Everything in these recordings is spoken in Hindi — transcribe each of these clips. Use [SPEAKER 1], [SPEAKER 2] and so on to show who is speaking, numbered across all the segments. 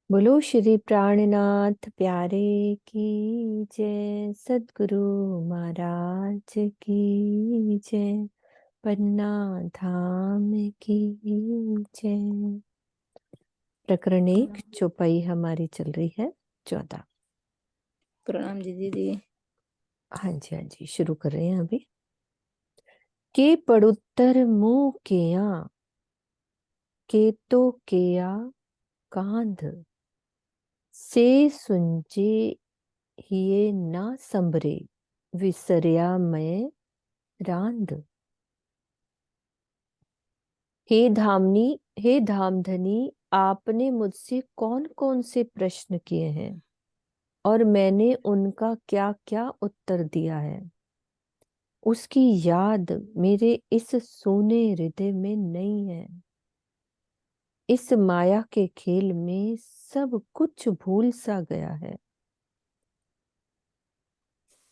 [SPEAKER 1] बोलो श्री प्राणनाथ प्यारे की जय। सद्गुरु महाराज की जय। पन्ना धाम की जय। प्रकरण एक चौपाई हमारी चल रही है 14।
[SPEAKER 2] प्रणाम जी दीदी।
[SPEAKER 1] हाँ जी हाँ जी, शुरू कर रहे हैं अभी। के पड़ुत्तर मुंह के तो केया कांध से सुंचे हिये ना संभरे विसरिया मैं रांध। हे धामधनी, आपने मुझसे कौन कौन से प्रश्न किए हैं और मैंने उनका क्या क्या उत्तर दिया है, उसकी याद मेरे इस सोने हृदय में नहीं है। इस माया के खेल में सब कुछ भूल सा गया है।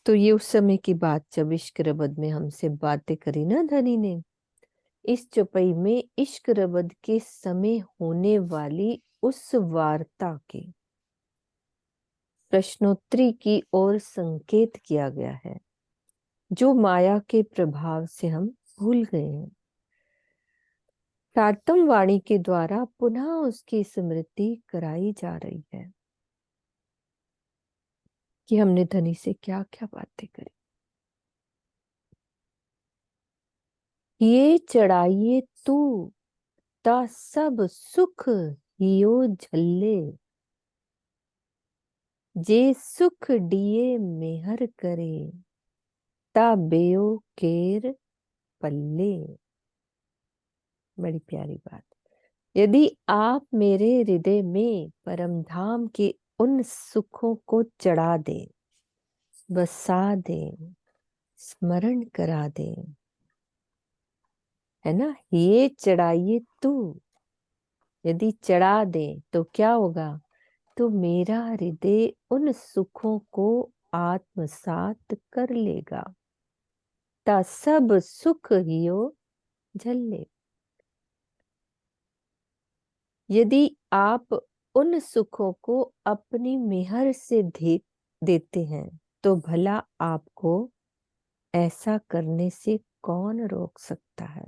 [SPEAKER 1] तो ये उस समय की बात जब इश्क रबद में हमसे बातें करी ना धनी ने। इस चौपाई में इश्क रबद के समय होने वाली उस वार्ता की प्रश्नोत्तरी की ओर संकेत किया गया है, जो माया के प्रभाव से हम भूल गए हैं। तारतम वाणी के द्वारा पुनः उसकी स्मृति कराई जा रही है कि हमने धनी से क्या क्या बातें करी। ये चढ़ाइए तू ता सब सुख हियो झल्ले, जे सुख दिए मेहर करे ता बेओ केर पल्ले। बड़ी प्यारी बात। यदि आप मेरे हृदय में परम धाम के उन सुखों को चढ़ा दें, बसा दें, स्मरण करा दें, है ना, ये चढ़ाइए तू, यदि चढ़ा दें तो क्या होगा, तो मेरा हृदय उन सुखों को आत्मसात कर लेगा। ता सब सुख हियो झल्ले। यदि आप उन सुखों को अपनी मेहर से देते हैं तो भला आपको ऐसा करने से कौन रोक सकता है।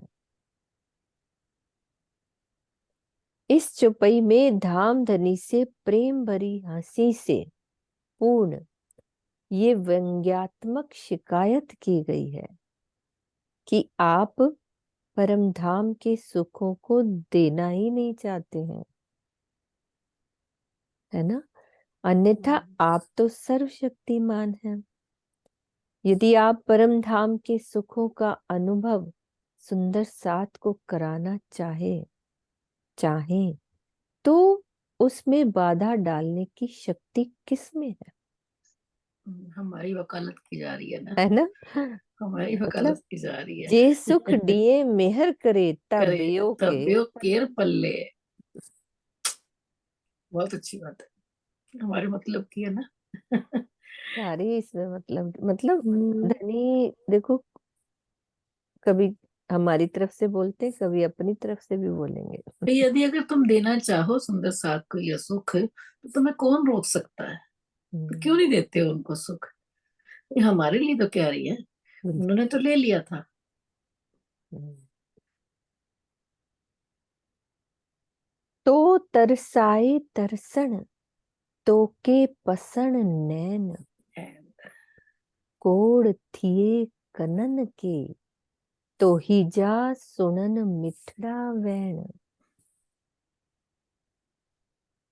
[SPEAKER 1] इस चौपाई में धामधनी से प्रेम भरी हंसी से पूर्ण ये व्यंग्यात्मक शिकायत की गई है कि आप परम धाम के सुखों को देना ही नहीं चाहते हैं, है ना। अन्यथा आप तो सर्वशक्तिमान हैं। यदि आप परम धाम के सुखों का अनुभव सुंदर साथ को कराना चाहें तो उसमें बाधा डालने की शक्ति किसमें है।
[SPEAKER 2] हमारी वकालत की जा रही है ना।
[SPEAKER 1] है ना।
[SPEAKER 2] हमारी
[SPEAKER 1] मतलब
[SPEAKER 2] वकालत की जा रही
[SPEAKER 1] जे
[SPEAKER 2] है।
[SPEAKER 1] सुख दिए मेहर करे तब
[SPEAKER 2] करे
[SPEAKER 1] बेओ के।
[SPEAKER 2] तब्यो केर पल्ले। बहुत अच्छी बात है, हमारे मतलब की है ना।
[SPEAKER 1] सारी इसमें मतलब धनी देखो, कभी हमारी तरफ से बोलते कभी अपनी तरफ से भी बोलेंगे।
[SPEAKER 2] तो यदि अगर तुम देना चाहो सुंदर साथ को यह सुख, तो तुम्हें कौन रोक सकता है। तो क्यों
[SPEAKER 1] हम्म,
[SPEAKER 2] नहीं देते हो उनको सुख। ये हमारे लिए तो कह रही है,
[SPEAKER 1] बिल्कुल।
[SPEAKER 2] उन्होंने तो ले लिया था।
[SPEAKER 1] हम्म। तो तरसाए तरसण तो के पसण नैन, कोड़ थिए कनन के तो ही जा सुनन मिठड़ा वैण।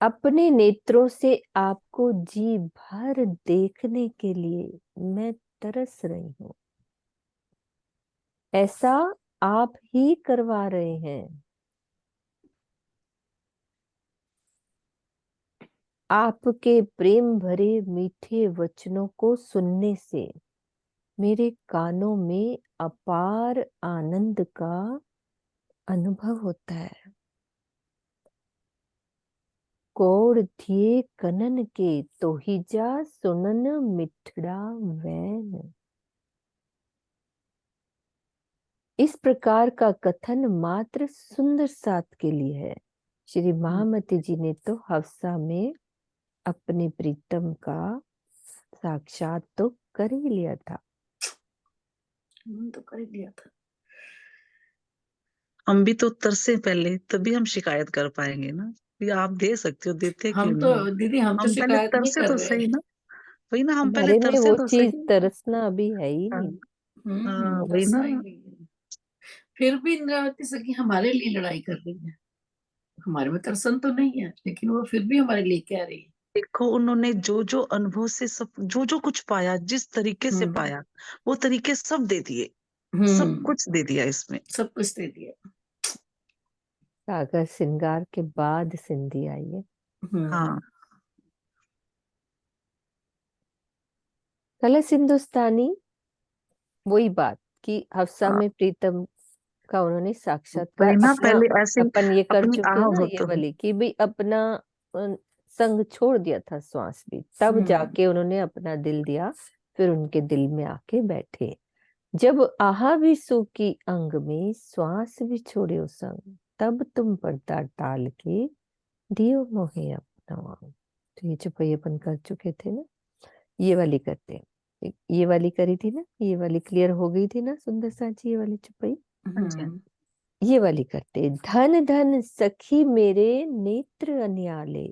[SPEAKER 1] अपने नेत्रों से आपको जी भर देखने के लिए मैं तरस रही हूं। ऐसा आप ही करवा रहे हैं। आपके प्रेम भरे मीठे वचनों को सुनने से मेरे कानों में अपार आनंद का अनुभव होता है। कोड़ थिए कनन के तो ही जा सुनन मिठड़ा वैन। इस प्रकार का कथन मात्र सुंदर साथ के लिए है। श्री महामती जी ने तो हफ्सा में अपने प्रीतम का साक्षात तो कर ही लिया था।
[SPEAKER 2] तो कर ही लिया था।
[SPEAKER 3] हम भी तो तरसे पहले, तभी हम शिकायत कर पाएंगे ना। ये आप दे सकते हो, देते
[SPEAKER 2] हम
[SPEAKER 3] क्यों
[SPEAKER 2] तो
[SPEAKER 3] नहीं?
[SPEAKER 2] दीदी, हम तो
[SPEAKER 3] हम पहले
[SPEAKER 2] शिकायत नहीं
[SPEAKER 3] तरसे
[SPEAKER 2] कर
[SPEAKER 3] तो
[SPEAKER 2] रहे।
[SPEAKER 3] सही ना। वही ना, हम पहले
[SPEAKER 1] हमारे में
[SPEAKER 3] तरसे
[SPEAKER 1] वो
[SPEAKER 3] तो
[SPEAKER 1] चीज
[SPEAKER 3] सही।
[SPEAKER 1] तरसना अभी है ही
[SPEAKER 3] हाँ,
[SPEAKER 1] नहीं।
[SPEAKER 3] हाँ, वही ना।
[SPEAKER 2] तरसा ही नहीं है। फिर भी इंद्रावती सखी हमारे लिए लड़ाई कर रही है। हमारे में तरसन तो नहीं है, लेकिन वो फिर भी हमारे लिए कह रही है।
[SPEAKER 3] देखो, उन्होंने जो जो अनुभव से सब जो जो कुछ पाया, जिस तरीके से
[SPEAKER 2] हम्म।
[SPEAKER 3] पाया, वो तरीके सब दे दिए। सब
[SPEAKER 2] हम्म।
[SPEAKER 3] कुछ दे दिया इसमें।
[SPEAKER 2] सब कुछ दे दिया।
[SPEAKER 1] सागर श्रृंगार के बाद सिंधी आई है।
[SPEAKER 2] हम्म।
[SPEAKER 3] हाँ,
[SPEAKER 1] कलश हिंदुस्तानी वही बात कि हफ्सा
[SPEAKER 3] हाँ,
[SPEAKER 1] में प्रीतम का उन्होंने साक्षात्कार
[SPEAKER 3] वही ना,
[SPEAKER 1] अपना,
[SPEAKER 3] पहले ऐसे ही
[SPEAKER 1] अपन ये कर
[SPEAKER 3] अपनी
[SPEAKER 1] चुके हैं ना ये
[SPEAKER 3] आहवतों में।
[SPEAKER 1] वाली कि भाई अपना संग छोड़ दिया था श्वास भी, तब
[SPEAKER 2] हम्म।
[SPEAKER 1] जाके उन्होंने अपना दिल दिया। फिर उनके दिल में आके बैठे। जब आहा भी सूखी अंग में, श्वास भी छोड़े संग, तब तुम पर्दा टाल के दियो मोहे अपना वांग। तो ये चुपई अपन कर चुके थे ना, ये वाली करते हैं। ये वाली करी थी ना, ये वाली क्लियर हो गई थी ना सुंदर साची, ये वाली चुपई।
[SPEAKER 3] हाँ जी, हाँ
[SPEAKER 2] हम्म।
[SPEAKER 1] ये वाली करते हैं। धन धन सखी मेरे नेत्र अनियाले,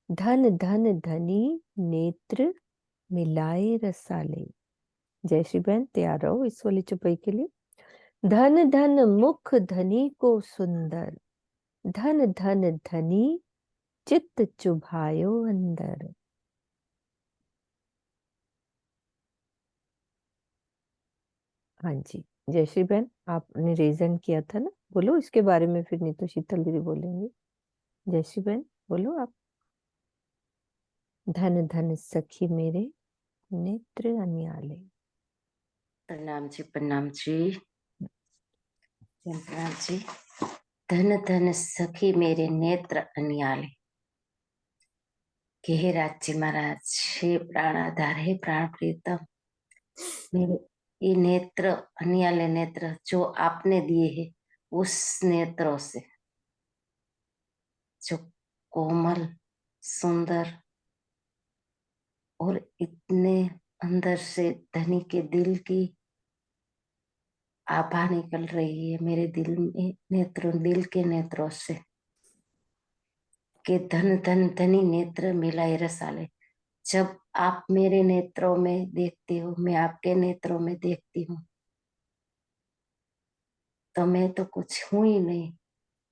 [SPEAKER 1] धन धन धनी नेत्र मिलाए रसाले। जय श्री बहन तैयार रहो इस वाली चुपई के लिए। धन धन मुख धनी को सुंदर, धन धन धनी चित्त चुभायो अंदर। हाँ जी, जयश्री बहन आपने रीजन किया था ना, बोलो इसके बारे में, फिर नहीं तो शीतल दीदी बोलेंगे। जयश्री बहन बोलो आप। धन धन सखी मेरे नेत्र अनियाले।
[SPEAKER 4] प्रणाम जी, प्रणाम जी, प्रणाम जी। धन धन सखी मेरे नेत्र अनियाले। के हे राज महाराज, हे प्राणाधार, हे प्राण प्रीतम, मेरे ये नेत्र, अनियाले नेत्र जो आपने दिए हैं, उस नेत्रों से जो कोमल, सुंदर और इतने अंदर से धनी के दिल की आभा निकल रही है मेरे दिल में, नेत्रों, दिल के नेत्रों से, के धन धन धनी नेत्र मिलाए रसाले। जब आप मेरे नेत्रों में देखते हो, मैं आपके नेत्रों में देखती हूँ, तो मैं तो कुछ हूं ही नहीं,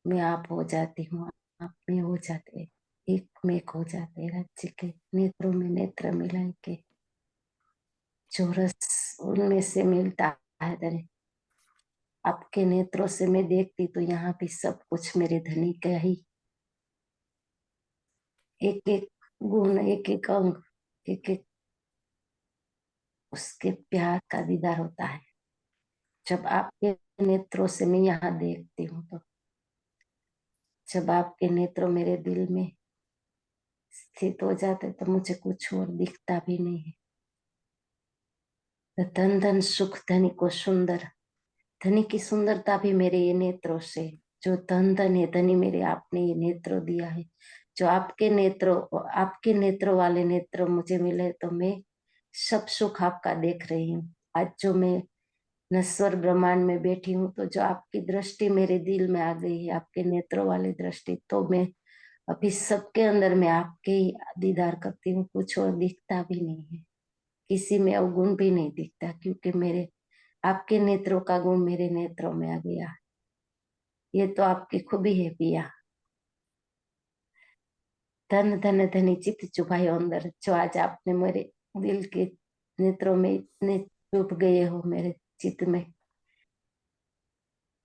[SPEAKER 4] मैं आप हो जाती हूँ, आप में हो जाते, एक में हो जाते। राज्य के नेत्रों में नेत्र मिलाए के जो रस उनमें से मिलता है धनी, आपके नेत्रों से मैं देखती तो यहाँ भी सब कुछ मेरे धनी का ही, एक एक गुण, एक एक अंग, एक एक उसके प्यार का दीदार होता है। जब आपके नेत्रों से मैं यहाँ देखती हूँ, तो जब आपके नेत्र मेरे दिल में स्थित हो जाते तो मुझे कुछ और दिखता भी नहीं है। धन धन सुख धनी को सुंदर, धनी की सुंदरता भी मेरे ये नेत्रों से, जो धन धन है धनी मेरे आपने ये नेत्र दिया है, जो आपके नेत्रों, आपके नेत्रों वाले नेत्र मुझे मिले तो मैं सब सुख आपका देख रही हूँ। आज जो मैं नश्वर ब्रह्मांड में बैठी हूँ, तो जो आपकी दृष्टि मेरे दिल में आ गई है, आपके नेत्रों वाली दृष्टि, तो मैं अभी सबके अंदर मैं आपके ही दीदार करती हूँ, कुछ और दिखता भी नहीं है, किसी में अवगुण भी नहीं दिखता, क्योंकि मेरे आपके नेत्रों का गुण मेरे नेत्रों में आ गया। ये तो आपकी खूबी है पिया। धन धन धनी चित्त चुभायो अंदर, जो आज आपने मेरे दिल के नेत्रों में इतने चुभ गए हो मेरे चित्त में,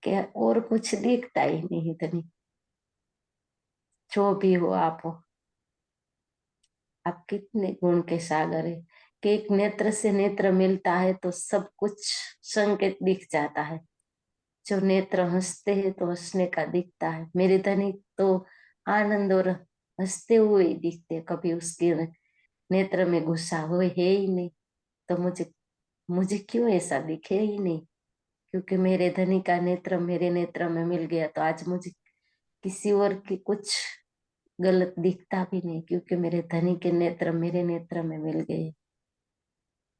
[SPEAKER 4] क्या और कुछ दिखता ही नहीं धनी। जो भी हो आप हो, आप कितने गुण के सागर है कि एक नेत्र से नेत्र मिलता है तो सब कुछ संकेत दिख जाता है। जो नेत्र हंसते हैं तो हंसने का दिखता है, मेरे धनी तो आनंद और हंसते हुए ही दिखते, कभी उसके नेत्र में गुस्सा हुए है ही नहीं। तो मुझे मुझे क्यों ऐसा दिखे ही नहीं, क्योंकि मेरे धनी का नेत्र मेरे नेत्र में मिल गया, तो आज मुझे किसी और की कुछ गलत दिखता भी नहीं, क्योंकि मेरे धनी के नेत्र मेरे नेत्र में मिल गए।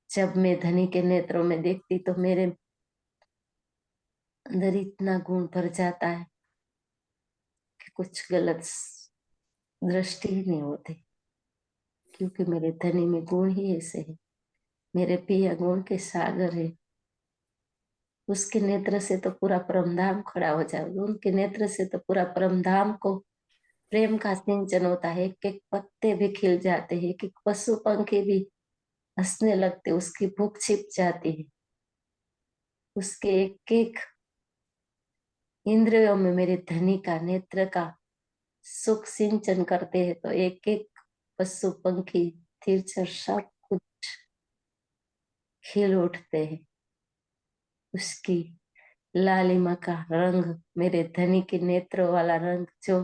[SPEAKER 4] जब मैं धनी के नेत्रों में देखती तो मेरे अंदर इतना गुण भर जाता है कि कुछ गलत दृष्टि ही नहीं होती, क्योंकि मेरे धनी में गुण ही ऐसे है। मेरे पिया गुण के सागर है। उसके नेत्र से तो पूरा परमधाम खड़ा हो जाएगा। उनके नेत्र से तो पूरा परमधाम को प्रेम का सिंचन होता है। एक एक पत्ते भी खिल जाते हैं, एक एक पशु पंखी भी हंसने लगते, उसकी भूख छिप जाती है। उसके एक एक इंद्रियों में मेरे धनी का नेत्र का सुख सिंचन करते हैं, तो एक एक पशु पंखी तीरछर सब कुछ खिल उठते हैं। उसकी लालिमा का रंग, मेरे धनी के नेत्रों वाला रंग, जो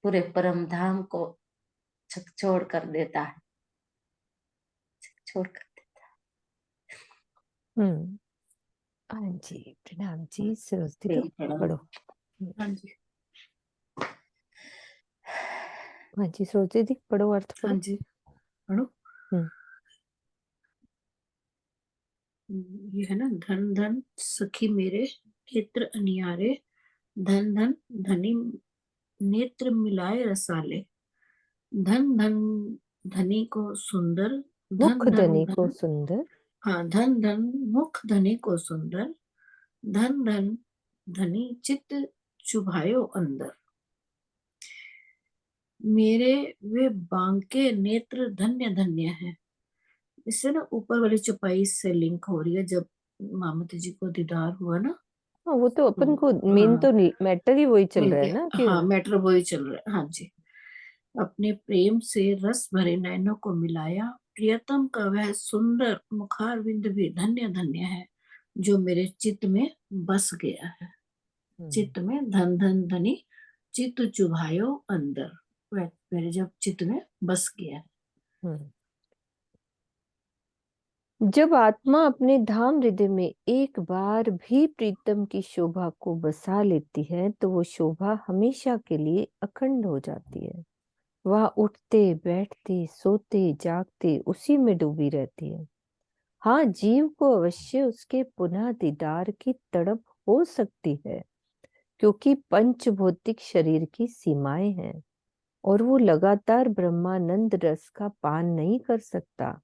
[SPEAKER 4] पूरे परम धाम को झकझोर कर देता है, झकझोर कर देता
[SPEAKER 1] हम्म। हाँ जी, प्रणाम जी। सरोज
[SPEAKER 2] जी,
[SPEAKER 1] दीदी
[SPEAKER 2] प्रणाम।
[SPEAKER 1] पढ़ो।
[SPEAKER 2] हाँ जी,
[SPEAKER 1] हाँ जी, सरोज दीदी पढ़ो, अर्थ
[SPEAKER 2] हाँ
[SPEAKER 1] पढ़ो।
[SPEAKER 2] जी, पढ़ो।
[SPEAKER 1] हम्म।
[SPEAKER 2] ये है ना, धन धन सखी मेरे नेत्र अनियारे, धन धन धनी नेत्र मिलाए रसाले, धन धन धनी को सुंदर,
[SPEAKER 1] मुख
[SPEAKER 2] धन धन
[SPEAKER 1] धनी को
[SPEAKER 2] धन,
[SPEAKER 1] सुंदर,
[SPEAKER 2] हाँ, धन धन मुख धनी को सुंदर, धन धन धनी चित्त चुभायो अंदर, मेरे वे बांके नेत्र धन्य धन्य है। इससे ना ऊपर वाली चौपाई से लिंक हो रही है। जब मामती जी को दीदार हुआ ना,
[SPEAKER 1] हाँ वो तो अपन को मेन
[SPEAKER 2] हाँ,
[SPEAKER 1] तो मैटर ही वही चल रहा है
[SPEAKER 2] उनके,
[SPEAKER 1] ना कि
[SPEAKER 2] हाँ, मैटर वही चल रहा है। हाँ जी, अपने प्रेम से रस भरे नैनों को मिलाया, प्रियतम का वह सुंदर मुखारविंद भी धन्य धन्य है, जो मेरे चित्त में बस गया है। चित्त में धन धन धनी चित्त चुभायो अंदर, वह मेरे जब चित्त में बस गया है।
[SPEAKER 1] हम्म। जब आत्मा अपने धाम हृदय में एक बार भी प्रीतम की शोभा को बसा लेती है, तो वो शोभा हमेशा के लिए अखंड हो जाती है। वह उठते बैठते सोते जागते उसी में डूबी रहती है। हाँ, जीव को अवश्य उसके पुनः दीदार की तड़प हो सकती है, क्योंकि पंच भौतिक शरीर की सीमाएं हैं और वो लगातार ब्रह्मानंद रस का पान नहीं कर सकता।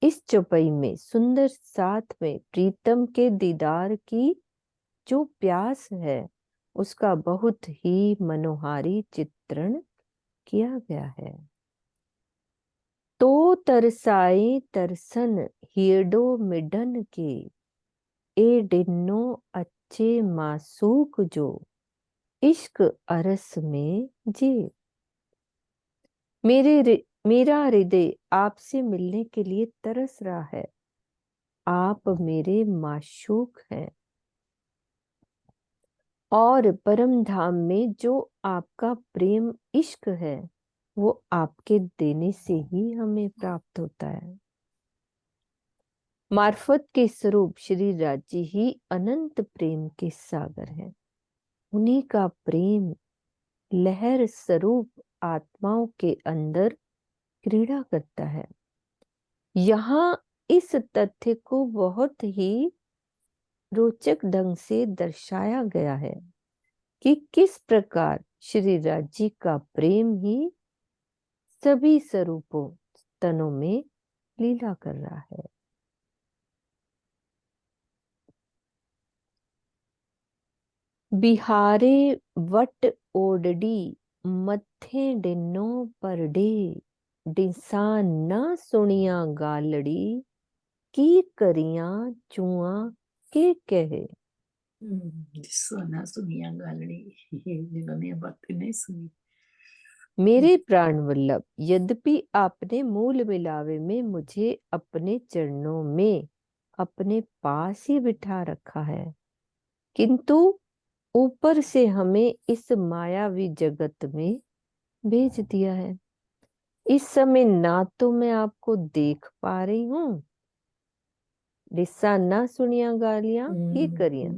[SPEAKER 1] इस चौपाई में सुंदर साथ में प्रीतम के दीदार की जो प्यास है, उसका बहुत ही मनोहारी चित्रण किया गया है। तो तरसाए तरसन हियडो मिडन के, ए डिन्नो अच्छे मासूक जो, इश्क अरस में जी। मेरा हृदय आपसे मिलने के लिए तरस रहा है। आप मेरे माशूक हैं और परम धाम में जो आपका प्रेम इश्क है, वो आपके देने से ही हमें प्राप्त होता है। मार्फत के स्वरूप श्री राज्य ही अनंत प्रेम के सागर है। उन्हीं का प्रेम लहर स्वरूप आत्माओं के अंदर क्रीड़ा करता है। यहाँ इस तथ्य को बहुत ही रोचक ढंग से दर्शाया गया है कि किस प्रकार श्री राज्य का प्रेम ही सभी स्वरूपों तनों में लीला कर रहा है। बिहारे वट ओडडी मथे डिनो परडे, डिसा न सुनिया गालड़ी, की करिया चुआ के कहे।
[SPEAKER 2] सोना सुनिया गालड़ी, जिन्होंने ये बातें नहीं सुनी।
[SPEAKER 1] मेरे प्राण वल्लभ, यद्यपि आपने मूल मिलावे में मुझे अपने चरणों में अपने पास ही बिठा रखा है, किंतु ऊपर से हमें इस मायावी जगत में भेज दिया है। इस समय ना तो मैं आपको देख पा रही हूँ, लिस्सा ना सुनिया गालियां की करियां,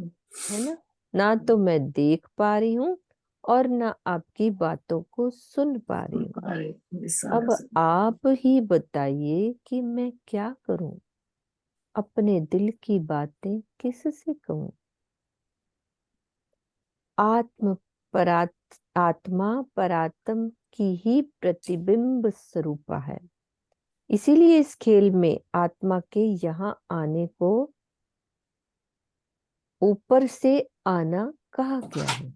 [SPEAKER 1] है ना, ना तो मैं देख पा रही हूँ और न आपकी बातों को सुन पा रही हूँ।
[SPEAKER 2] अरे सारा
[SPEAKER 1] अब
[SPEAKER 2] सब
[SPEAKER 1] आप ही बताइए कि मैं क्या करूं, अपने दिल की बातें किससे कहूं। आत्मा परात्म की ही प्रतिबिंब स्वरूपा है। इसीलिए इस खेल में आत्मा के यहाँ आने को ऊपर से आना कहा गया है।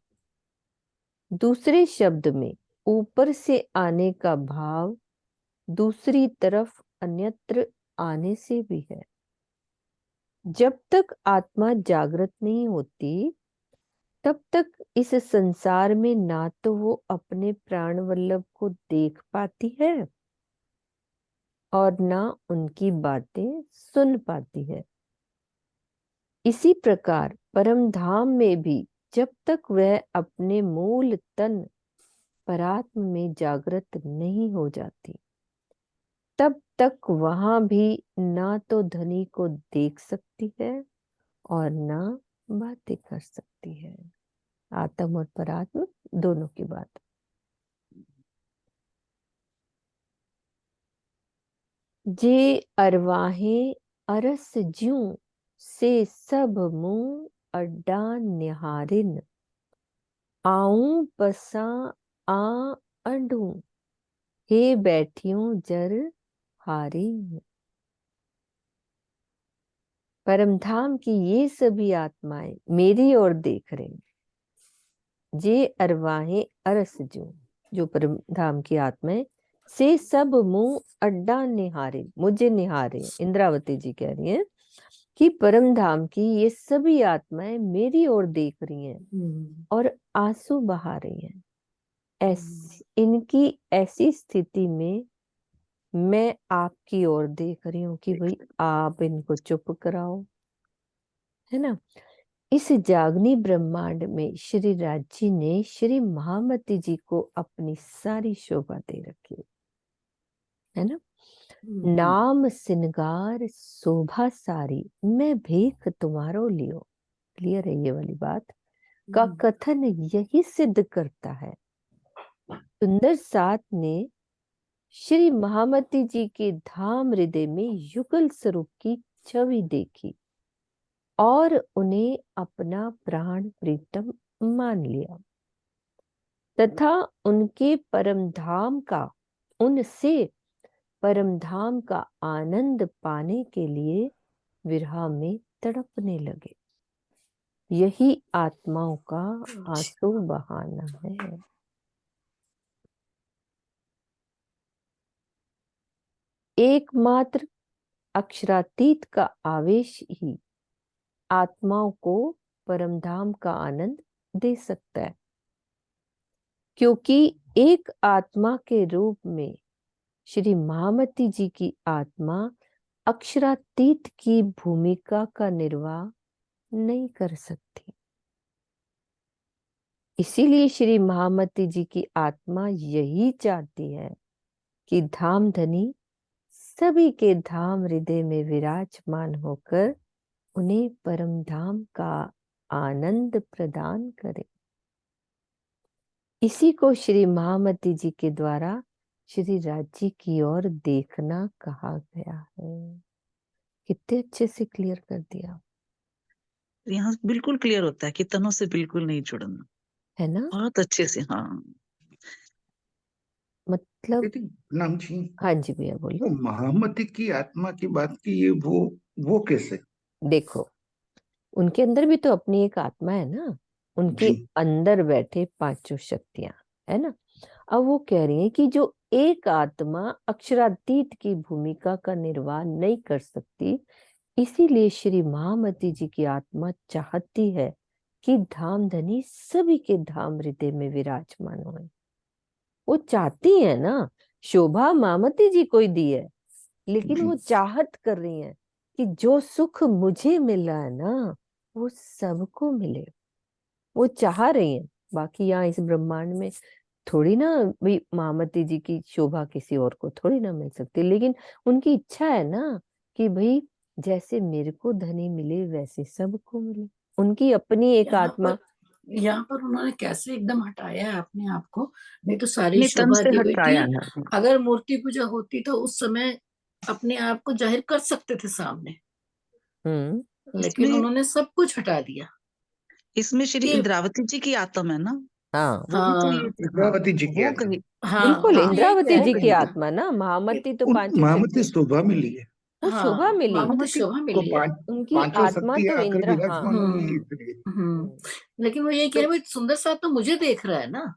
[SPEAKER 1] दूसरे शब्द में ऊपर से आने का भाव दूसरी तरफ अन्यत्र आने से भी है। जब तक आत्मा जागृत नहीं होती तब तक इस संसार में ना तो वो अपने प्राण वल्लभ को देख पाती है और ना उनकी बातें सुन पाती है। इसी प्रकार परम धाम में भी जब तक वह अपने मूल तन परात्म में जागृत नहीं हो जाती तब तक वहां भी ना तो धनी को देख सकती है और ना बातें कर सकती है। आत्म और परात्म दोनों की बात। जे अरवाहें अरस ज्यूं से सब मुंह अड्डा निहारिन आऊं बसा आ अंडू हे बैठियों जर हारी। परमधाम की ये सभी आत्माएं मेरी ओर देख रही। जे अरवाहें अरस ज्यूं, जो परमधाम की आत्माएं से सब मुंह अड्डा निहारे, मुझे निहारे। इंद्रावती जी कह रही हैं कि परम धाम की ये सभी आत्माएं मेरी ओर देख रही हैं और आंसू बहा रही हैं। इनकी ऐसी स्थिति में मैं आपकी ओर देख रही हूँ कि भाई आप इनको चुप कराओ, है ना। इस जागनी ब्रह्मांड में श्री राजी ने श्री महामती जी को अपनी सारी शोभा दे रखी है ना। नाम सिनगार शोभा सारी मैं भीख तुम्हारो लियो। क्लियर है ये वाली बात का कथन यही सिद्ध करता है। सुंदर साथ ने श्री महामती जी के धाम हृदय में युगल स्वरूप की छवि देखी और उन्हें अपना प्राण प्रीतम मान लिया तथा उनके परम धाम का उनसे परम धाम का आनंद पाने के लिए विरह में तड़पने लगे। यही आत्माओं का आंसू बहाना है। एकमात्र अक्षरातीत का आवेश ही आत्माओं को परमधाम का आनंद दे सकता है, क्योंकि एक आत्मा के रूप में श्री महामती जी की आत्मा अक्षरातीत की भूमिका का निर्वाह नहीं कर सकती। इसीलिए श्री महामती जी की आत्मा यही चाहती है कि धाम धनी सभी के धाम हृदय में विराजमान होकर उन्हें परम धाम का आनंद प्रदान करे। इसी को श्री महामती जी के द्वारा श्री राजी की ओर देखना कहा गया है। कितने अच्छे से क्लियर कर दिया
[SPEAKER 3] यहाँ बिल्कुल क्लियर होता है कि तनों से बिल्कुल नहीं जुड़ना,
[SPEAKER 1] है ना।
[SPEAKER 3] बहुत अच्छे से। हाँ,
[SPEAKER 1] मतलब
[SPEAKER 5] दीदी प्रणाम जी।
[SPEAKER 1] हाँ जी भैया बोलिए।
[SPEAKER 5] वो महामती की आत्मा की बात की, ये वो कैसे?
[SPEAKER 1] देखो उनके अंदर भी तो अपनी एक आत्मा है ना, उनके
[SPEAKER 5] जी
[SPEAKER 1] अंदर बैठे पांचों शक्तियां, है ना। अब वो कह रही है कि जो एक आत्मा अक्षरातीत की भूमिका का निर्वाह नहीं कर सकती, इसीलिए श्री महामती जी की आत्मा चाहती है कि धाम धनी सभी के धाम हृदय में विराजमान हो। वो चाहती है ना, शोभा महामती जी को ही दी है, लेकिन
[SPEAKER 5] जी
[SPEAKER 1] वो चाहत कर रही है कि जो सुख मुझे मिला है ना वो सबको मिले। वो चाह रही है। बाकी यहाँ इस ब्रह्मांड में थोड़ी ना भाई महामती जी की शोभा किसी और को थोड़ी ना मिल सकती, लेकिन उनकी इच्छा है ना कि भाई जैसे मेरे को धनी मिले वैसे सबको मिले। उनकी अपनी एक
[SPEAKER 2] यहाँ
[SPEAKER 1] आत्मा
[SPEAKER 2] पर यहाँ पर उन्होंने कैसे एकदम हटाया है अपने आप को। नहीं तो सारी
[SPEAKER 3] अपने तन
[SPEAKER 2] शोभा
[SPEAKER 3] से
[SPEAKER 2] देवी
[SPEAKER 3] हटाया
[SPEAKER 2] थी,
[SPEAKER 3] है।
[SPEAKER 2] अगर मूर्ति पूजा होती तो उस समय अपने आप को जाहिर कर सकते थे सामने, लेकिन
[SPEAKER 3] इसमें
[SPEAKER 2] उन्होंने सब कुछ हटा दिया
[SPEAKER 3] इसमें श्री
[SPEAKER 2] कि
[SPEAKER 3] इंद्रावती जी की आत्मा है ना,
[SPEAKER 1] हाँ
[SPEAKER 3] वो भी तो
[SPEAKER 2] हाँ
[SPEAKER 3] ये, हाँ,
[SPEAKER 5] इंद्रावती जी की
[SPEAKER 3] वो
[SPEAKER 5] आत्मा,
[SPEAKER 3] कही,
[SPEAKER 2] हाँ
[SPEAKER 1] बिल्कुल
[SPEAKER 2] वो
[SPEAKER 3] हाँ,
[SPEAKER 2] यही
[SPEAKER 1] इंद्रावती
[SPEAKER 2] कह
[SPEAKER 3] वो
[SPEAKER 1] जी
[SPEAKER 2] रहे
[SPEAKER 1] की
[SPEAKER 2] हैं
[SPEAKER 3] कही।
[SPEAKER 1] आत्मा ना,
[SPEAKER 2] कि
[SPEAKER 1] महामती तो
[SPEAKER 5] उन
[SPEAKER 1] पांचों
[SPEAKER 5] महामती
[SPEAKER 1] शक्ति,
[SPEAKER 5] शोभा मिली है,
[SPEAKER 1] वो शोभा
[SPEAKER 2] हाँ
[SPEAKER 1] मिली,
[SPEAKER 2] महामती
[SPEAKER 3] महामती
[SPEAKER 2] शोभा
[SPEAKER 5] को
[SPEAKER 2] मिली है।
[SPEAKER 1] उनकी
[SPEAKER 5] पांचों
[SPEAKER 1] आत्मा
[SPEAKER 5] शक्ति
[SPEAKER 1] तो
[SPEAKER 5] आकर
[SPEAKER 1] इंद्र, हाँ।
[SPEAKER 5] विराजमान हुई है
[SPEAKER 2] हम्म
[SPEAKER 5] इसलिए।
[SPEAKER 2] लेकिन वो यही कह रहे हैं, भाई सुंदर साथ तो मुझे देख रहा है ना,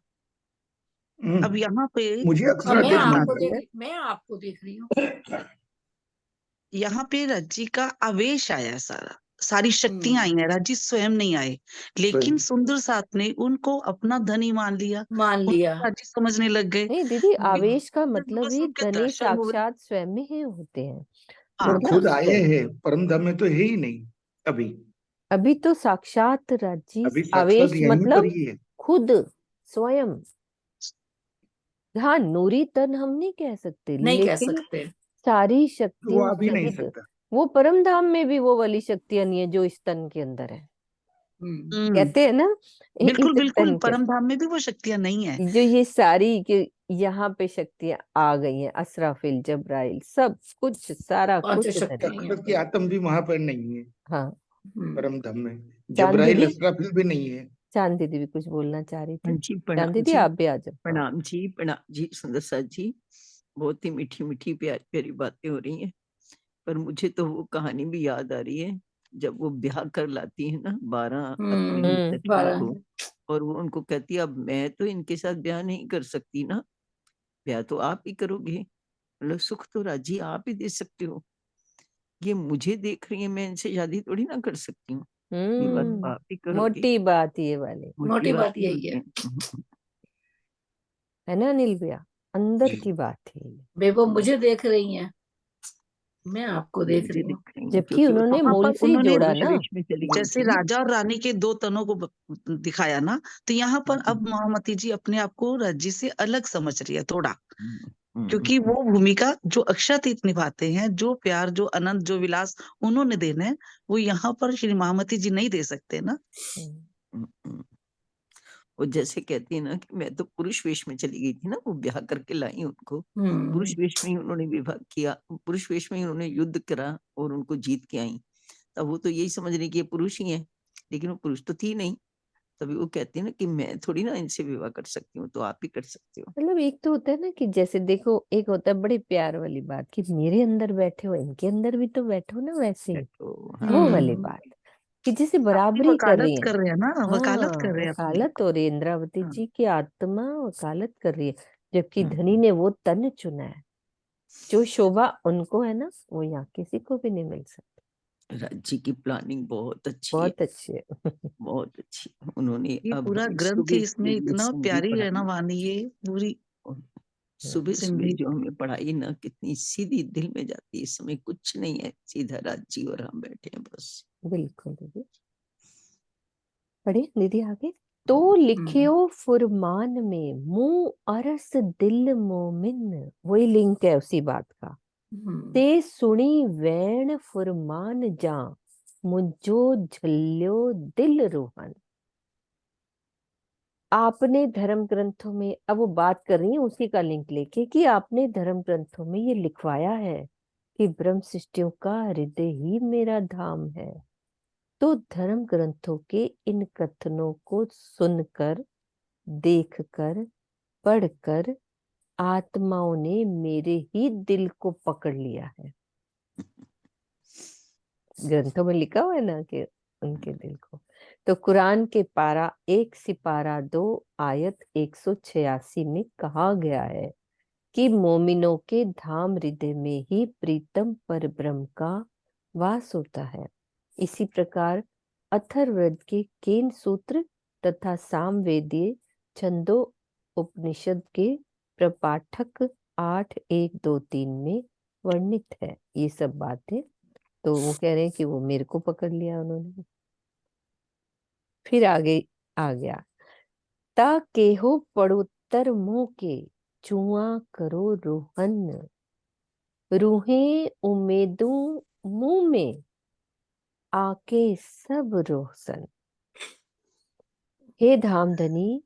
[SPEAKER 3] अब यहाँ पे
[SPEAKER 5] मुझे
[SPEAKER 2] और
[SPEAKER 5] अक्सर
[SPEAKER 2] मैं
[SPEAKER 3] सुंदर
[SPEAKER 5] देखना
[SPEAKER 3] साथ
[SPEAKER 2] आपको
[SPEAKER 5] है।
[SPEAKER 3] में,
[SPEAKER 2] मैं आपको देख रही हूँ।
[SPEAKER 3] यहाँ पे रज्जी का आवेश आया, सारी शक्तियां आई हैं, रज्जी स्वयं नहीं आए, लेकिन सुंदर साथ ने उनको अपना धनी मान लिया,
[SPEAKER 2] मान लिया।
[SPEAKER 3] उनको रज्जी समझने लग गए।
[SPEAKER 1] नहीं दीदी, आवेश का
[SPEAKER 3] जब
[SPEAKER 1] मतलब
[SPEAKER 3] बस
[SPEAKER 1] ही
[SPEAKER 3] उनके
[SPEAKER 1] धनी
[SPEAKER 3] दर्शन हुए,
[SPEAKER 1] साक्षात स्वयं में ही होते हैं।
[SPEAKER 5] वो
[SPEAKER 3] हाँ,
[SPEAKER 1] मतलब
[SPEAKER 5] खुद आए हैं, परम धाम में तो है ही नहीं अभी।
[SPEAKER 1] अभी तो साक्षात राजी
[SPEAKER 5] अभी साक्षात
[SPEAKER 1] आवेश
[SPEAKER 5] यहीं पर
[SPEAKER 1] मतलब
[SPEAKER 5] ही है।
[SPEAKER 1] खुद स्वयं। हाँ, नूरी तन हम नहीं कह सकते,
[SPEAKER 2] नहीं कह
[SPEAKER 1] लेकिन
[SPEAKER 2] सकते।
[SPEAKER 1] सारी
[SPEAKER 5] वो
[SPEAKER 1] शक्तियों
[SPEAKER 5] आ भी नहीं
[SPEAKER 1] सहित
[SPEAKER 5] सकता।
[SPEAKER 1] वो परम धाम में भी वो वाली शक्तियां नहीं है जो इस तन के अंदर है।
[SPEAKER 3] हम्म,
[SPEAKER 1] कहते हैं ना, इस
[SPEAKER 3] बिल्कुल बिल्कुल,
[SPEAKER 1] तन के
[SPEAKER 3] परम धाम में भी वो शक्तियां नहीं है।
[SPEAKER 1] जो ये सारी के यहाँ पे शक्तियां आ गई हैं, असराफिल जब्राइल सब कुछ, सारा
[SPEAKER 2] पांचों
[SPEAKER 1] कुछ धनी।
[SPEAKER 2] शक्तियां यहाँ
[SPEAKER 5] दशरथ की
[SPEAKER 2] पर।
[SPEAKER 5] आत्म भी वहां पर नहीं है,
[SPEAKER 1] हाँ,
[SPEAKER 5] परम धाम में।
[SPEAKER 1] चांद
[SPEAKER 5] जबराइल
[SPEAKER 1] दीदी,
[SPEAKER 5] असराफिल भी नहीं है।
[SPEAKER 1] चांद दीदी भी कुछ बोलना चाह रही
[SPEAKER 6] हाँ
[SPEAKER 1] थी।
[SPEAKER 6] जी,
[SPEAKER 1] चांद
[SPEAKER 6] प्रणाम
[SPEAKER 1] दीदी
[SPEAKER 6] जी।
[SPEAKER 1] आप भी आ जाओ। हाँ।
[SPEAKER 6] प्रणाम जी सुंदर साथ जी। बहुत ही मीठी मीठी प्यारी प्यारी बातें हो रही हैं, पर मुझे तो वो कहानी भी याद आ रही है जब वो ब्याह कर लाती है ना 12 अपनी लड़कियों
[SPEAKER 2] 12
[SPEAKER 6] को, और वो उनको कहती है अब मैं तो इनके साथ ब्याह नहीं कर सकती ना, ब्याह तो आप ही करोगे, मतलब सुख तो राजी आप ही दे सकते हो, ये मुझे देख रही है, मैं इनसे शादी थोड़ी ना कर सकती हूँ, विवाह तो आप ही करोगे।
[SPEAKER 1] मोटी बात ये वाली
[SPEAKER 6] मोटी
[SPEAKER 2] मोटी
[SPEAKER 6] बात
[SPEAKER 2] बात यही है।
[SPEAKER 1] है ना अनिल भैया, अंदर
[SPEAKER 5] जी
[SPEAKER 1] की बात है ये।
[SPEAKER 2] वे वो मुझे देख रही हैं, मैं आपको देख
[SPEAKER 6] मुझे
[SPEAKER 2] रही हूँ।
[SPEAKER 6] दिख रही है
[SPEAKER 1] जबकि
[SPEAKER 6] क्योंकि वो तो
[SPEAKER 1] उन्होंने
[SPEAKER 3] वहां
[SPEAKER 1] मूल
[SPEAKER 3] पर
[SPEAKER 1] से ही
[SPEAKER 3] उन्होंने
[SPEAKER 1] जोड़ा
[SPEAKER 6] पुरुष
[SPEAKER 1] ना।
[SPEAKER 6] वेश में चली गई
[SPEAKER 3] जैसे
[SPEAKER 6] थी ना।
[SPEAKER 3] राजा और रानी के दो तनों को दिखाया ना, तो यहाँ पर अब महामती जी अपने आप को रज्जी से अलग समझ रही है थोड़ा, क्योंकि वो भूमिका जो अक्षातीत निभाते हैं, जो प्यार, जो अनंत, जो विलास उन्होंने देना है, वो यहाँ पर श्री महामती जी नहीं दे सकते ना।
[SPEAKER 6] वो जैसे कहती है ना कि मैं तो पुरुष वेश में चली गई थी ना, वो ब्याह करके लाई उनको, पुरुष वेश में ही उन्होंने विवाह किया, पुरुष वेश में ही उन्होंने युद्ध करा और उनको जीत के आई, तब वो तो यही समझ रही कि ये पुरुष ही है, लेकिन वो पुरुष तो थी नहीं। तभी वो कहती है ना कि मैं थोड़ी ना इनसे विवाह कर सकती हूँ, तो आप ही कर सकते हो।
[SPEAKER 1] मतलब एक तो होता है ना कि जैसे देखो, एक होता है बड़ी प्यार वाली बात कि मेरे अंदर बैठे हो, इनके अंदर भी तो बैठो ना, वैसे ही
[SPEAKER 6] तो
[SPEAKER 1] वो वाली
[SPEAKER 2] हम्म
[SPEAKER 1] बात कि जैसे
[SPEAKER 3] अपनी
[SPEAKER 1] बराबरी कर रही
[SPEAKER 3] वकालत
[SPEAKER 1] है।
[SPEAKER 3] कर रहे हैं ना, वकालत कर
[SPEAKER 1] हाँ,
[SPEAKER 3] रहे हैं अपनी।
[SPEAKER 1] वकालत हो रही है, इंद्रावती
[SPEAKER 3] हाँ,
[SPEAKER 1] जी की आत्मा वकालत कर रही है, जबकि
[SPEAKER 6] हम्म,
[SPEAKER 1] धनी ने वो तन चुना है जो शोभा उनको है ना, वो यहाँ किसी को भी नहीं मिल सकती।
[SPEAKER 6] राज्य की प्लानिंग बहुत अच्छी है,
[SPEAKER 1] बहुत अच्छी है।
[SPEAKER 6] बहुत अच्छी। उन्होंने
[SPEAKER 3] ये
[SPEAKER 6] अब
[SPEAKER 3] पूरा ग्रंथ ही
[SPEAKER 6] सुबह
[SPEAKER 3] इसमें
[SPEAKER 6] से ये
[SPEAKER 3] इतना
[SPEAKER 6] सिंधी
[SPEAKER 3] प्यारी है ना
[SPEAKER 6] पढ़ाई,
[SPEAKER 3] वाणी, ये पूरी
[SPEAKER 6] सुबह सुबह
[SPEAKER 3] सिंधी।
[SPEAKER 6] जो हमें पढ़ाई ना कितनी सीधी दिल में जाती है, इस समय कुछ नहीं है, सीधा राज्य और हम बैठे हैं बस।
[SPEAKER 1] बिल्कुल दीदी, पढ़िए दीदी आगे। तो लिखियो फुरमान में मुंह अरस दिल मोमिन, वही लिंक है उसी बात का। ते सुनी वैण फुरमान जा, मुझो झल्यो दिल रोहन। आपने धर्म ग्रंथों में, अब वो बात कर रही है उसी का लिंक लेके कि आपने धर्म ग्रंथों में ये लिखवाया है कि ब्रह्म सृष्टियों का हृदय ही मेरा धाम है। तो धर्म ग्रंथों के इन कथनों को सुनकर, देखकर, पढ़कर आत्माओं ने मेरे ही दिल को पकड़ लिया है। ग्रंथों में लिखा हुआ है ना कि उनके दिल को। तो कुरान के पारा 1 सिपारा 2 आयत 186 में कहा गया है कि मोमिनों के धाम हृदय में ही प्रीतम पर ब्रह्म का वास होता है। इसी प्रकार अथर्ववेद के केन सूत्र तथा सामवेदीय छंदो उपनिषद के प्रपाठक 8:1-2-3 में वर्णित है ये सब बातें। तो वो कह रहे हैं कि वो मेरे को पकड़ लिया उन्होंने। फिर आगे आ गया, ता केहो पड़ोत्तर मुंह के चुआ करो रोहन, रूहें उम्मीदों मुंह में आके सब रोशन। हे धामधनी,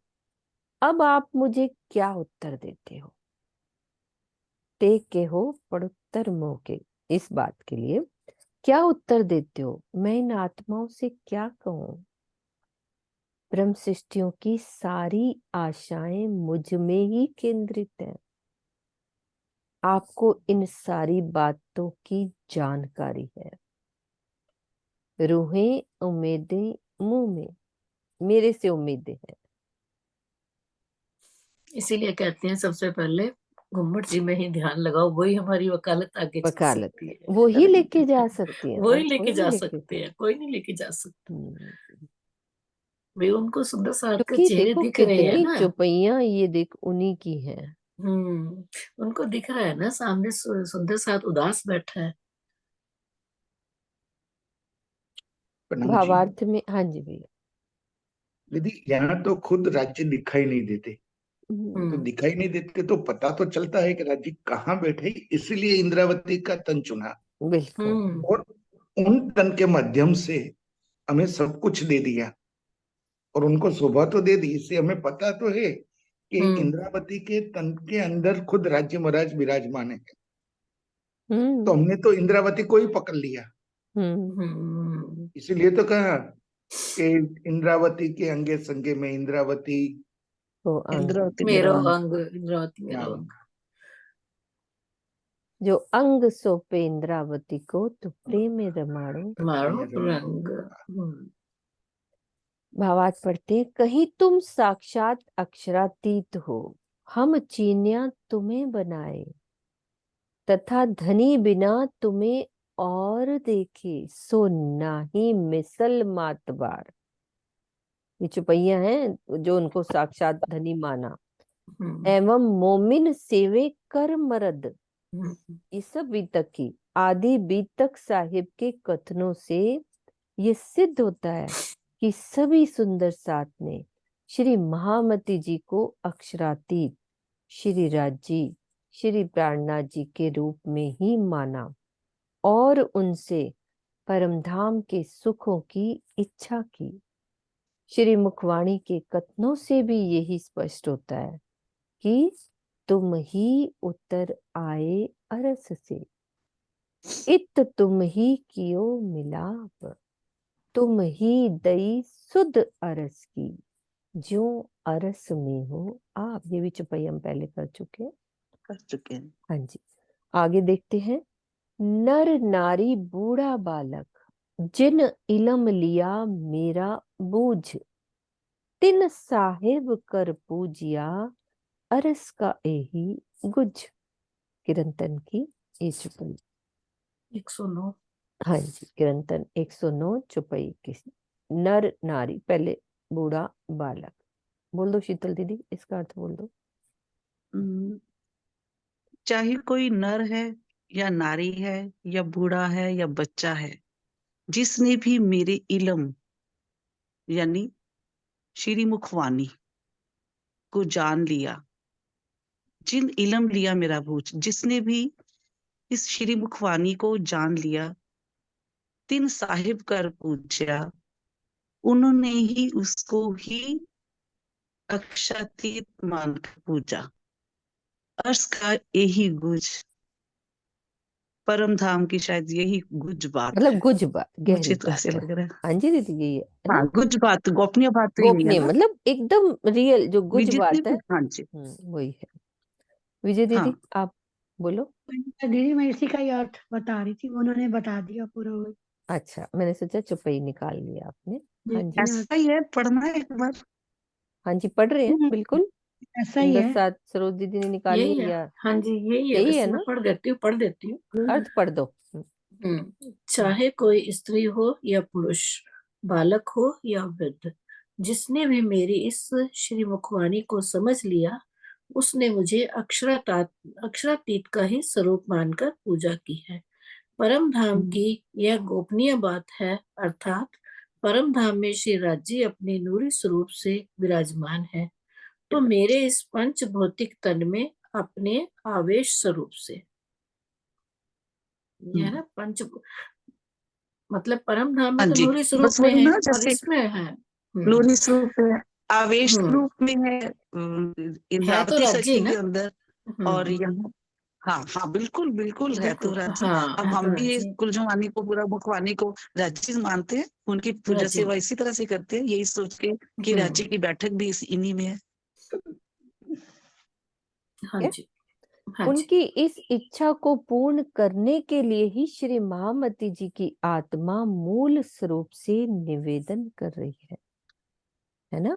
[SPEAKER 1] अब आप मुझे क्या उत्तर देते हो? ते के हो पड़ुत्तर मोह के, इस बात के लिए क्या उत्तर देते हो? मैं इन आत्माओं से क्या कहूं? ब्रह्म सृष्टियों की सारी आशाएं मुझ में ही केंद्रित है। आपको इन सारी बातों की जानकारी है। रूहें उम्मीदें मुंह में, मेरे से उम्मीदें हैं।
[SPEAKER 2] इसीलिए कहते हैं सबसे पहले घुम्मट जी में ही ध्यान लगाओ, वही हमारी वकालत आगे चल
[SPEAKER 1] वकालत
[SPEAKER 2] सकती है।
[SPEAKER 1] वो ही लेके जा सकती है,
[SPEAKER 2] वही
[SPEAKER 1] और
[SPEAKER 2] लेके
[SPEAKER 1] कोई
[SPEAKER 2] जा
[SPEAKER 1] नहीं लेके।
[SPEAKER 2] सकते हैं, कोई नहीं लेके जा सकता।
[SPEAKER 1] हम्म।
[SPEAKER 2] वे उनको सुंदर साथ के
[SPEAKER 1] क्योंकि
[SPEAKER 2] चेहरे
[SPEAKER 1] देखो
[SPEAKER 2] दिख रहे हैं
[SPEAKER 1] कितनी
[SPEAKER 2] ना।
[SPEAKER 1] चुपैया ये देख उन्हीं की है।
[SPEAKER 2] उनको दिख रहा है ना, सामने सुंदर साथ उदास बैठा है।
[SPEAKER 5] प्रणाम जी।
[SPEAKER 1] भावार्थ में, हाँ जी भैया।
[SPEAKER 5] यदि यहाँ तो खुद राज्य दिखाई नहीं देते, तो दिखाई नहीं देते तो पता तो चलता है कि राज्य कहाँ बैठे, इसलिए इंद्रावती का तन चुना
[SPEAKER 1] बिल्कुल।
[SPEAKER 5] और उन तन के माध्यम से हमें सब कुछ दे दिया और उनको शोभा तो दे दी। इससे हमें पता तो है कि इंद्रावती के तन के अंदर खुद राज्य महाराज विराजमान है। तो हमने तो इंद्रावती को ही पकड़ लिया। इसीलिए तो कहा कि इंद्रावती के अंगे संगे में इंद्रावती
[SPEAKER 3] इंद्रावती
[SPEAKER 2] मेरो
[SPEAKER 3] मेरा
[SPEAKER 2] अंग, इंद्रावती मेरो अंग।
[SPEAKER 1] जो अंग सौंपे इंद्रावती को, तो प्रेम में रमाड़ो
[SPEAKER 2] मारो रंग।
[SPEAKER 1] भावार्थ पढ़ते हैं। कहीं तुम साक्षात अक्षरातीत हो, हम चीनियां तुम्हें बनाए, तथा धनी बिना तुम्हें और देखे, सो नाही मिसल मातबार। ये चुपैया हैं जो उनको साक्षात धनी माना। एवं मोमिन सेवे कर मरद, ये सब बीतक की आदि बीतक साहिब के कथनों से ये सिद्ध होता है कि सभी सुंदर साथ ने श्री महामती जी को अक्षरातीत श्री राज जी, श्री प्राणनाथ जी के रूप में ही माना और उनसे परमधाम के सुखों की इच्छा की। श्री मुखवाणी के कथनों से भी यही स्पष्ट होता है कि तुम ही उतर आए अरस से, इत तुम ही कियो मिलाप, तुम ही दई सुध अरस की, जो अरस में हो आप। ये भी चुपई हम पहले कर चुके हैं। हाँ जी, आगे देखते हैं। नर नारी बूढ़ा बालक, जिन इलम लिया मेरा बूझ, तिन साहिब कर पूजिया, अरस का एही गुज। किरंतन की ये चुपई
[SPEAKER 2] 109।
[SPEAKER 1] हाँ जी, किरंतन 109 चुपई की। नर नारी, पहले बूढ़ा बालक। बोल दो शीतल दीदी, इसका अर्थ बोल दो।
[SPEAKER 3] चाहे कोई नर है या नारी है या बूढ़ा है या बच्चा है, जिसने भी मेरे इलम यानी श्री मुखवाणी को जान लिया, जिन इलम लिया मेरा बूझ, जिसने भी इस श्री मुखवाणी को जान लिया, तिन साहिब कर पूजा, उन्होंने ही उसको ही अक्षातीत मानकर पूजा। अर्श का यही गुज, परम धाम की शायद यही गुज बात
[SPEAKER 1] मतलब
[SPEAKER 3] है।
[SPEAKER 1] गुज बात, गहरी
[SPEAKER 3] मुझे तो
[SPEAKER 1] बात
[SPEAKER 3] ऐसे
[SPEAKER 1] है।
[SPEAKER 3] लग रहा है।
[SPEAKER 1] हाँ जी दीदी, यही है ना?
[SPEAKER 3] हाँ, गुज बात, गोपनीय बात तो यही है
[SPEAKER 1] गोपनीय
[SPEAKER 3] ना।
[SPEAKER 1] मतलब एकदम रियल जो गुज
[SPEAKER 3] जितनी
[SPEAKER 1] बात है।
[SPEAKER 3] भी, हाँ जी,
[SPEAKER 1] वही है। विजय दीदी
[SPEAKER 3] हाँ
[SPEAKER 1] आप बोलो।
[SPEAKER 7] दीदी मैं इसी का ही अर्थ बता रही थी, उन्होंने बता दिया पूरा।
[SPEAKER 1] अच्छा, मैंने सोचा चुपई निकाल लिया आपने। हाँ जी,
[SPEAKER 3] ऐसा ही है, पढ़ना है एक बार।
[SPEAKER 1] हाँ जी, पढ़ रहे हैं बिल्कुल।
[SPEAKER 7] ऐसा ही
[SPEAKER 1] सुंदर
[SPEAKER 7] है।
[SPEAKER 1] साथ सरोज दीदी ने निकाली
[SPEAKER 2] यही
[SPEAKER 1] है
[SPEAKER 2] है,
[SPEAKER 1] या
[SPEAKER 2] हाँ जी यही है।
[SPEAKER 1] यही है
[SPEAKER 2] वैसे मैं
[SPEAKER 1] ना?
[SPEAKER 2] पढ़ देती हूँ।
[SPEAKER 1] अर्थ पढ़ दो।
[SPEAKER 2] चाहे कोई स्त्री हो या पुरुष, बालक हो या वृद्ध, जिसने भी मेरी इस श्री मुखवाणी को समझ लिया, उसने मुझे अक्षरातीत का ही स्वरूप मानकर पूजा की है। परम धाम की यह गोपनीय बात है, अर्थात परम धाम में श्री राज्य अपने नूरी स्वरूप से विराजमान है, तो मेरे इस पंच भौतिक तन में अपने आवेश स्वरूप से। यह है पंच, मतलब परम धाम में
[SPEAKER 3] हाँ
[SPEAKER 2] तो
[SPEAKER 3] जी,
[SPEAKER 2] नूरी स्वरूप
[SPEAKER 3] बस
[SPEAKER 2] में
[SPEAKER 3] वही
[SPEAKER 2] है
[SPEAKER 3] ना,
[SPEAKER 2] और
[SPEAKER 3] जैसे
[SPEAKER 2] इसमें है
[SPEAKER 3] नूरी स्वरूप है आवेश
[SPEAKER 2] हम्म
[SPEAKER 3] रूप में है
[SPEAKER 2] है तो
[SPEAKER 3] इंद्रावती
[SPEAKER 2] राज्य
[SPEAKER 3] शक्ति के
[SPEAKER 2] ना।
[SPEAKER 3] अंदर। और
[SPEAKER 2] हम्म
[SPEAKER 3] यहाँ हाँ हाँ बिल्कुल बिल्कुल है
[SPEAKER 2] देखो
[SPEAKER 3] तो राज्य।
[SPEAKER 2] हाँ
[SPEAKER 3] अब
[SPEAKER 2] है तो
[SPEAKER 3] हम भी
[SPEAKER 2] राज्य,
[SPEAKER 3] कुलजवानी को पूरा मुखवानी को राज्य मानते हैं, उनकी पूजा
[SPEAKER 2] राज्य
[SPEAKER 3] सेवा इसी तरह से करते हैं, यही सोच के कि राज्य की बैठक भी इन्हीं में है।
[SPEAKER 2] हाँ
[SPEAKER 1] है?
[SPEAKER 2] जी हाँ जी
[SPEAKER 1] उनकी इस इच्छा को पूर्ण करने के लिए ही श्री महामती जी की आत्मा मूल स्वरूप से निवेदन कर रही है ना।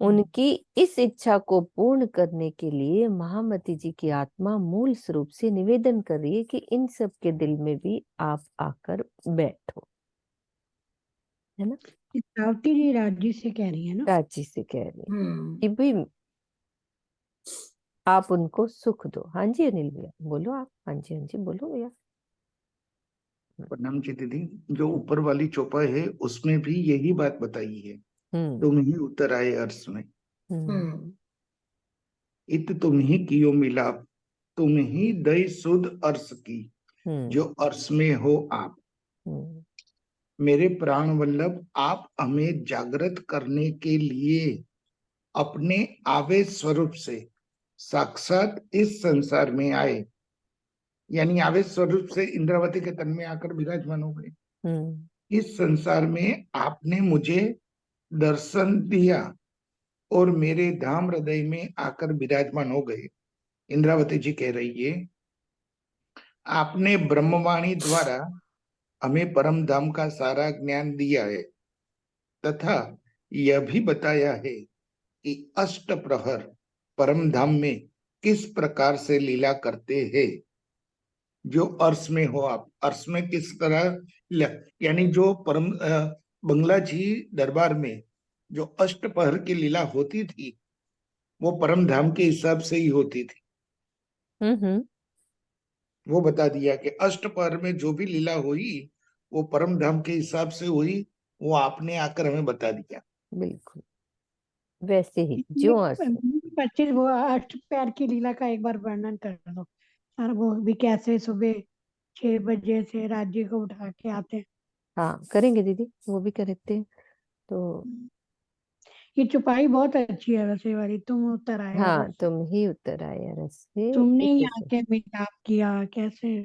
[SPEAKER 1] उनकी इस इच्छा को पूर्ण करने के लिए महामती जी की आत्मा मूल स्वरूप से निवेदन कर रही है कि इन सब के दिल में भी आप आकर बैठो, है ना।
[SPEAKER 7] इंद्रावती जी राजी से कह रही है ना।
[SPEAKER 1] प्राची से कह रही है
[SPEAKER 2] हम्म
[SPEAKER 1] कि भाई आप उनको सुख दो। हाँ जी अनिल भैया बोलो आप। हाँ जी बोलो भैया।
[SPEAKER 5] प्रणाम जी दीदी। जो ऊपर वाली चौपाई है उसमें भी यही बात बताई है,
[SPEAKER 1] हम्म
[SPEAKER 5] तुम ही उतर आए अर्श में,
[SPEAKER 1] हम्म
[SPEAKER 5] इत तुम ही कियो मिलाप, तुम ही दई सुध अर्श की, जो अर्श में हो आप।
[SPEAKER 1] हम्म
[SPEAKER 5] मेरे प्राण वल्लभ, आप हमें जागृत करने के लिए अपने आवेश स्वरूप से साक्षात इस संसार में आए, यानी आवेश स्वरूप से इंद्रावती के तन में आकर विराजमान हो गए। इस संसार में आपने मुझे दर्शन दिया और मेरे धाम हृदय में आकर विराजमान हो गए। इंद्रावती जी कह रही है, आपने ब्रह्मवाणी द्वारा हमें परम धाम का सारा ज्ञान दिया है तथा यह भी बताया है कि अष्ट प्रहर परम धाम में किस प्रकार से लीला करते हैं। जो अर्श में हो आप, अर्श में किस तरह यानी जो परम बंगला जी दरबार में जो अष्ट प्रहर की लीला होती थी वो परम धाम के हिसाब से ही होती थी। वो बता दिया कि अष्ट प्रहर में जो भी लीला हुई वो परम धाम के हिसाब से हुई, वो आपने आकर हमें बता दिया।
[SPEAKER 1] बिल्कुल वैसे ही
[SPEAKER 7] ये
[SPEAKER 1] जो अर्श में।
[SPEAKER 7] 25 वो अष्ट पैर की लीला का एक बार वर्णन कर दो। और वो भी कैसे सुबह 6 बजे से राज्य को उठा के आते हैं।
[SPEAKER 1] हाँ करेंगे दीदी, वो भी करते हैं तो।
[SPEAKER 7] ये चुपाई बहुत अच्छी है वैसे वाली, तुम उतर आए
[SPEAKER 1] हाँ
[SPEAKER 7] रस से।
[SPEAKER 1] तुम ही उतर आए रस से
[SPEAKER 7] तुमने ही
[SPEAKER 1] इक्कीस।
[SPEAKER 7] आके मिलाप किया, कैसे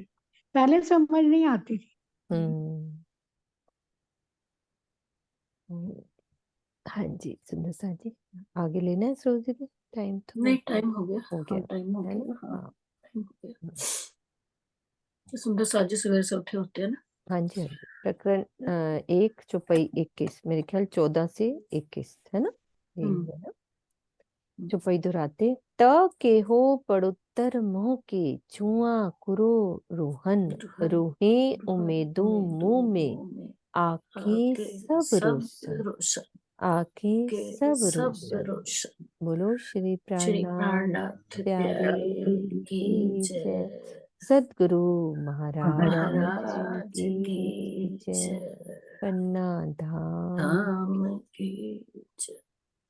[SPEAKER 7] पहले समझ नहीं आती थी।
[SPEAKER 1] हम्म हम्म, हाँ जी सुंदर सा जी आगे लेना है सरोज दीदी। टाइम तो
[SPEAKER 2] नहीं टाइम हो गया,
[SPEAKER 1] हो
[SPEAKER 2] हाँ
[SPEAKER 1] गया
[SPEAKER 2] टाइम हो
[SPEAKER 1] है ना।
[SPEAKER 2] गया, हाँ
[SPEAKER 1] हाँ
[SPEAKER 2] टाइम हो गया। तो सुंदर साजी सवेरे से उठे होते हैं ना।
[SPEAKER 1] हाँ जी प्रकरण 1 चौपाई 21 मेरे ख्याल 14 से 21 है ना। यही है ना। चौपाई दोहराते त के हो पड़ुत्तर मोह के छुआ कुरो रूहन रूहे उमेदू मुंह में आके सब रोशन
[SPEAKER 2] रोशन
[SPEAKER 1] आके
[SPEAKER 2] के
[SPEAKER 1] सब
[SPEAKER 2] सब
[SPEAKER 1] रोशन।
[SPEAKER 2] रोशन।
[SPEAKER 1] बोलो श्री
[SPEAKER 2] श्री
[SPEAKER 1] प्राणनाथ
[SPEAKER 2] प्राणनाथ
[SPEAKER 1] प्यारे
[SPEAKER 2] प्यारे की
[SPEAKER 1] की
[SPEAKER 2] जय,
[SPEAKER 1] जय। सदगुरु महाराज
[SPEAKER 2] महाराज
[SPEAKER 1] की
[SPEAKER 2] की
[SPEAKER 1] जय।
[SPEAKER 2] जय,
[SPEAKER 1] पन्ना धाम
[SPEAKER 2] धाम की